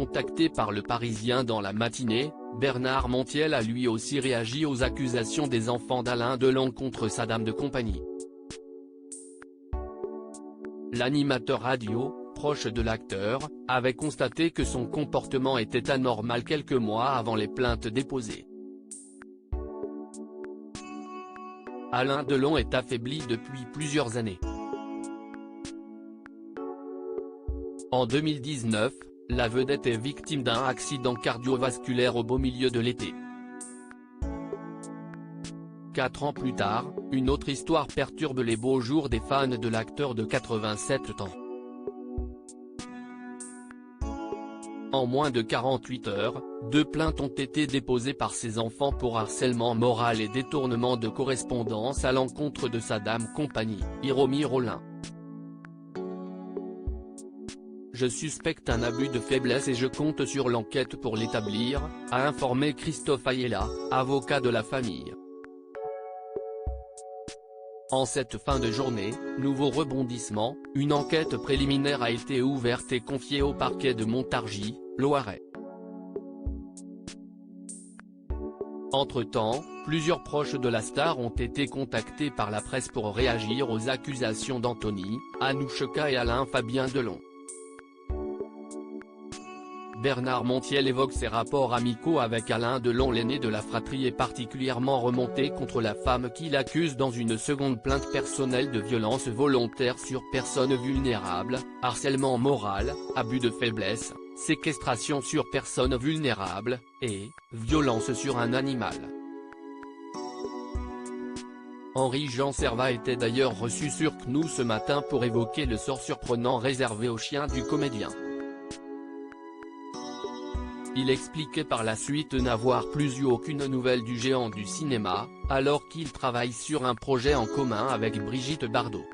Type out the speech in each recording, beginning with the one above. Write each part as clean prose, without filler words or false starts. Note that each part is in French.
Contacté par Le Parisien dans la matinée, Bernard Montiel a lui aussi réagi aux accusations des enfants d'Alain Delon contre sa dame de compagnie. L'animateur radio, proche de l'acteur, avait constaté que son comportement était anormal quelques mois avant les plaintes déposées. Alain Delon est affaibli depuis plusieurs années. En 2019, la vedette est victime d'un accident cardiovasculaire au beau milieu de l'été. 4 ans plus tard, une autre histoire perturbe les beaux jours des fans de l'acteur de 87 ans. En moins de 48 heures, 2 plaintes ont été déposées par ses enfants pour harcèlement moral et détournement de correspondance à l'encontre de sa dame compagnie, Hiromi Rollin. Je suspecte un abus de faiblesse et je compte sur l'enquête pour l'établir, a informé Christophe Ayala, avocat de la famille. En cette fin de journée, nouveau rebondissement, une enquête préliminaire a été ouverte et confiée au parquet de Montargis, Loiret. Entre-temps, plusieurs proches de la star ont été contactés par la presse pour réagir aux accusations d'Anthony, Anouchka et Alain Fabien Delon. Bernard Montiel évoque ses rapports amicaux avec Alain Delon. L'aîné de la fratrie est particulièrement remonté contre la femme qu'il accuse dans une seconde plainte personnelle de violence volontaire sur personne vulnérable, harcèlement moral, abus de faiblesse, séquestration sur personne vulnérable, et violence sur un animal. Henri-Jean Servat était d'ailleurs reçu sur CNews ce matin pour évoquer le sort surprenant réservé aux chiens du comédien. Il expliquait par la suite n'avoir plus eu aucune nouvelle du géant du cinéma, alors qu'il travaille sur un projet en commun avec Brigitte Bardot.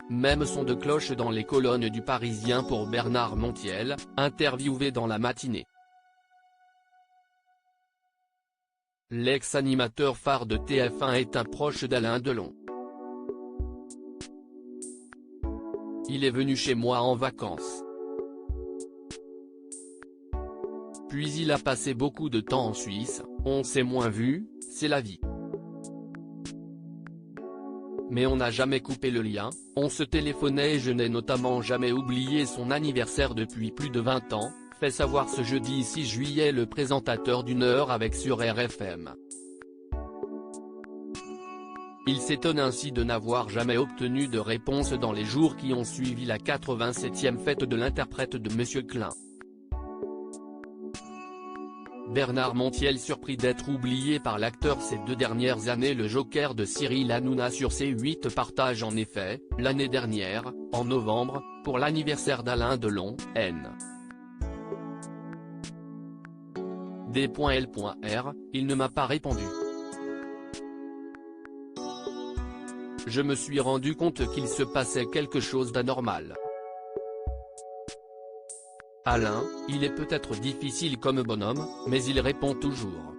Même son de cloche dans les colonnes du Parisien pour Bernard Montiel, interviewé dans la matinée. L'ex-animateur phare de TF1 est un proche d'Alain Delon. Il est venu chez moi en vacances. Puis il a passé beaucoup de temps en Suisse, on s'est moins vu, c'est la vie. Mais on n'a jamais coupé le lien, on se téléphonait et je n'ai notamment jamais oublié son anniversaire depuis plus de 20 ans, fait savoir ce jeudi 6 juillet le présentateur d'1 heure avec sur RFM. Il s'étonne ainsi de n'avoir jamais obtenu de réponse dans les jours qui ont suivi la 87e fête de l'interprète de Monsieur Klein. Bernard Montiel surpris d'être oublié par l'acteur ces 2 dernières années. Le joker de Cyril Hanouna sur C8 partage en effet, l'année dernière, en novembre, pour l'anniversaire d'Alain Delon, N. D.L.R, il ne m'a pas répondu. Je me suis rendu compte qu'il se passait quelque chose d'anormal. Alain, il est peut-être difficile comme bonhomme, mais il répond toujours.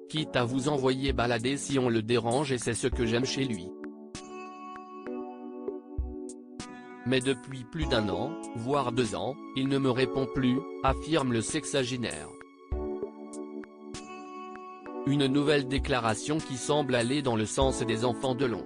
Quitte à vous envoyer balader si on le dérange et c'est ce que j'aime chez lui. Mais depuis plus d'1 an, voire 2 ans, il ne me répond plus, affirme le sexagénaire. Une nouvelle déclaration qui semble aller dans le sens des enfants Delon.